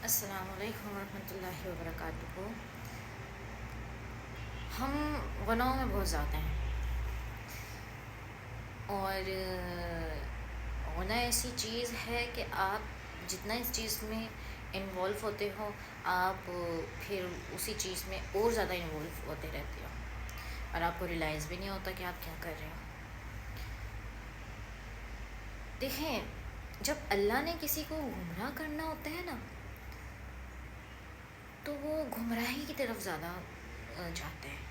السلام علیکم ورحمۃ اللہ وبرکاتہ۔ ہم گناہوں میں بہت زیادہ ہیں، اور گناہ ایسی چیز ہے کہ آپ جتنا اس چیز میں انوالو ہوتے ہو، آپ پھر اسی چیز میں اور زیادہ انوالو ہوتے رہتے ہو، اور آپ کو ریلائز بھی نہیں ہوتا کہ آپ کیا کر رہے ہو۔ دیکھیں، جب اللہ نے کسی کو گمراہ کرنا ہوتا ہے نا، تو وہ گمراہی کی طرف زیادہ جاتے ہیں،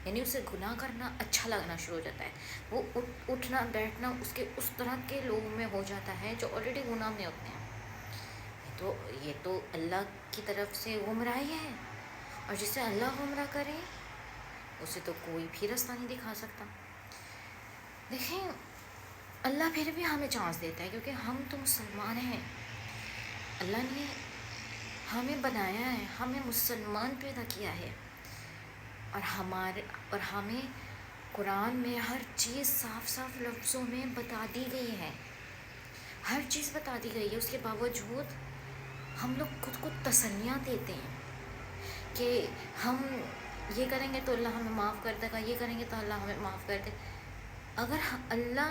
یعنی اسے گناہ کرنا اچھا لگنا شروع ہو جاتا ہے۔ وہ اٹھنا بیٹھنا اس طرح کے لوگوں میں ہو جاتا ہے جو آلریڈی گناہ میں ہوتے ہیں۔ یہ تو اللہ کی طرف سے گمراہی ہے، اور جسے اللہ گمراہ کرے اسے تو کوئی بھی راستہ نہیں دکھا سکتا۔ دیکھیں، اللہ پھر بھی ہمیں چانس دیتا ہے، کیونکہ ہم تو مسلمان ہیں۔ اللہ نے ہمیں بنایا ہے، ہمیں مسلمان پیدا کیا ہے، اور ہمیں قرآن میں ہر چیز صاف صاف لفظوں میں بتا دی گئی ہے، ہر چیز بتا دی گئی ہے۔ اس کے باوجود ہم لوگ خود کو تسلیاں دیتے ہیں کہ ہم یہ کریں گے تو اللہ ہمیں معاف کر دے گا، یہ کریں گے تو اللہ ہمیں معاف کر دے۔ اگر اللہ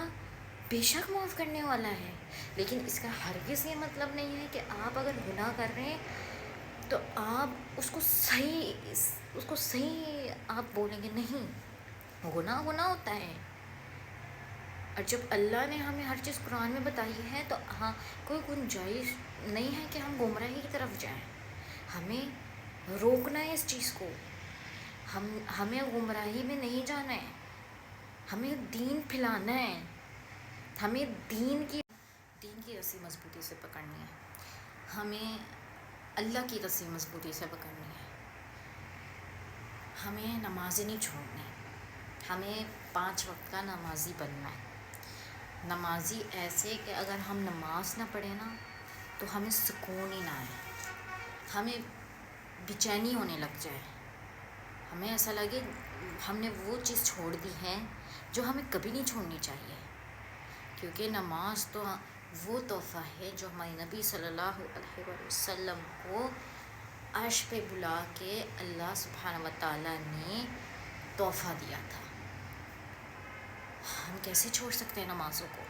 بے شک معاف کرنے والا ہے، لیکن اس کا ہرگز یہ مطلب نہیں ہے کہ آپ اگر گناہ کر رہے ہیں تو آپ اس کو صحیح آپ بولیں گے نہیں، گناہ ہوتا ہے۔ اور جب اللہ نے ہمیں ہر چیز قرآن میں بتائی ہے تو ہاں، کوئی گنجائش نہیں ہے کہ ہم گمراہی کی طرف جائیں۔ ہمیں روکنا ہے اس چیز کو، ہمیں گمراہی میں نہیں جانا ہے، ہمیں دین پھیلانا ہے، ہمیں دین کی رسی مضبوطی سے پکڑنی ہے، ہمیں اللہ کی رسی مضبوطی سے پکڑنی ہے، ہمیں نمازیں نہیں چھوڑنی، ہمیں 5 وقت کا نمازی بننا ہے۔ نمازی ایسے کہ اگر ہم نماز نہ پڑھیں نا تو ہمیں سکون ہی نہ آئے، ہمیں بے چینی ہونے لگ جائے، ہمیں ایسا لگے ہم نے وہ چیز چھوڑ دی ہے جو ہمیں کبھی نہیں چھوڑنی چاہیے۔ کیونکہ نماز تو وہ تحفہ ہے جو ہمارے نبی صلی اللہ علیہ وسلم کو عرش پہ بلا کے اللہ سبحانہ وتعالیٰ نے تحفہ دیا تھا۔ ہم کیسے چھوڑ سکتے ہیں نمازوں کو؟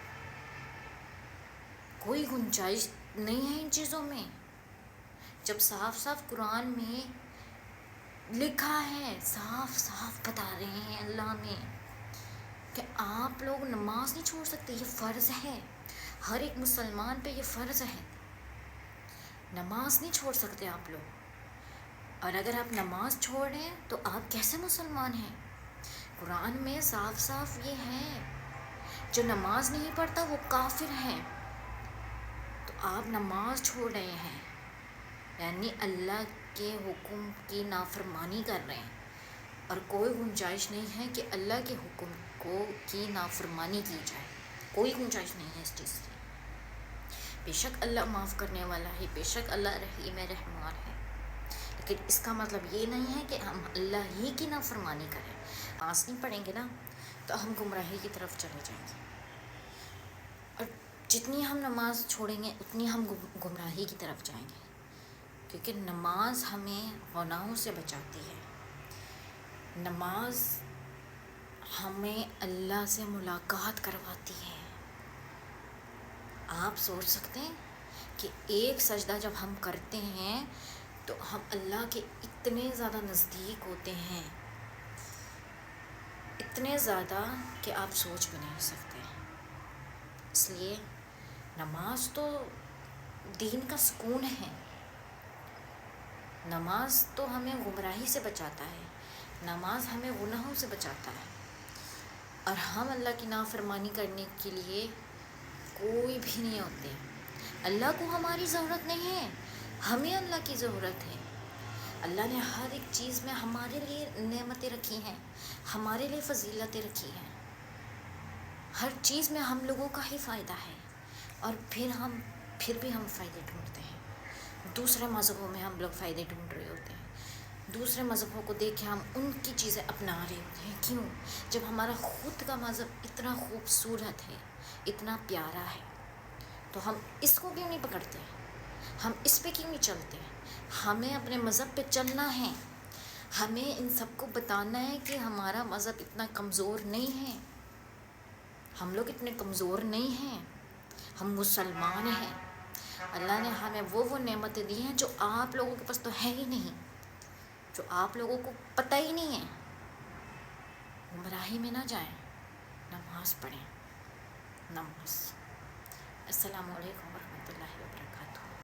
کوئی گنجائش نہیں ہے ان چیزوں میں، جب صاف صاف قرآن میں لکھا ہے، صاف صاف بتا رہے ہیں اللہ نے کہ آپ لوگ نماز نہیں چھوڑ سکتے، یہ فرض ہے، ہر ایک مسلمان پہ یہ فرض ہے، نماز نہیں چھوڑ سکتے آپ لوگ۔ اور اگر آپ نماز چھوڑ رہے ہیں تو آپ کیسے مسلمان ہیں؟ قرآن میں صاف صاف یہ ہے، جو نماز نہیں پڑھتا وہ کافر ہے۔ تو آپ نماز چھوڑ رہے ہیں، یعنی اللہ کے حکم کی نافرمانی کر رہے ہیں، اور کوئی گنجائش نہیں ہے کہ اللہ کے حکم کی نافرمانی کی جائے، کوئی گنجائش نہیں ہے اس چیز کی۔ بے شک اللہ معاف کرنے والا ہے، بے شک اللہ رحیم رحمان ہے، لیکن اس کا مطلب یہ نہیں ہے کہ ہم اللہ ہی کی نافرمانی کریں۔ نماز نہیں پڑھیں گے نا تو ہم گمراہی کی طرف چلے جائیں گے، اور جتنی ہم نماز چھوڑیں گے اتنی ہم گمراہی کی طرف جائیں گے، کیونکہ نماز ہمیں گناہوں سے بچاتی ہے، نماز ہمیں اللہ سے ملاقات کرواتی ہے۔ آپ سوچ سکتے ہیں کہ ایک سجدہ جب ہم کرتے ہیں تو ہم اللہ کے اتنے زیادہ نزدیک ہوتے ہیں، اتنے زیادہ کہ آپ سوچ بھی نہیں سکتے۔ اس لیے نماز تو دین کا سکون ہے، نماز تو ہمیں گمراہی سے بچاتا ہے، نماز ہمیں گناہوں سے بچاتا ہے، اور ہم اللہ کی نافرمانی کرنے کے لیے کوئی بھی نہیں ہوتے۔ اللہ کو ہماری ضرورت نہیں ہے، ہمیں اللہ کی ضرورت ہے۔ اللہ نے ہر ایک چیز میں ہمارے لیے نعمتیں رکھی ہیں، ہمارے لیے فضیلتیں رکھی ہیں، ہر چیز میں ہم لوگوں کا ہی فائدہ ہے، اور پھر بھی ہم فائدے ڈھونڈتے ہیں۔ دوسرے مذہبوں میں ہم لوگ فائدے ڈھونڈ رہے ہوتے ہیں، دوسرے مذہبوں کو دیکھ کے ہم ان کی چیزیں اپنا رہے ہوتے ہیں۔ کیوں؟ جب ہمارا خود کا مذہب اتنا خوبصورت ہے، اتنا پیارا ہے، تو ہم اس کو کیوں نہیں پکڑتے؟ ہم اس پہ کیوں نہیں چلتے؟ ہمیں اپنے مذہب پہ چلنا ہے، ہمیں ان سب کو بتانا ہے کہ ہمارا مذہب اتنا کمزور نہیں ہے، ہم لوگ اتنے کمزور نہیں ہیں، ہم مسلمان ہیں۔ اللہ نے ہمیں وہ نعمتیں دی ہیں جو آپ لوگوں کے پاس تو ہے ہی نہیں، جو آپ لوگوں کو پتہ ہی نہیں ہے۔ گمراہی میں نہ جائیں، نماز پڑھیں، نماز۔ السلام علیکم ورحمۃ اللہ وبرکاتہ۔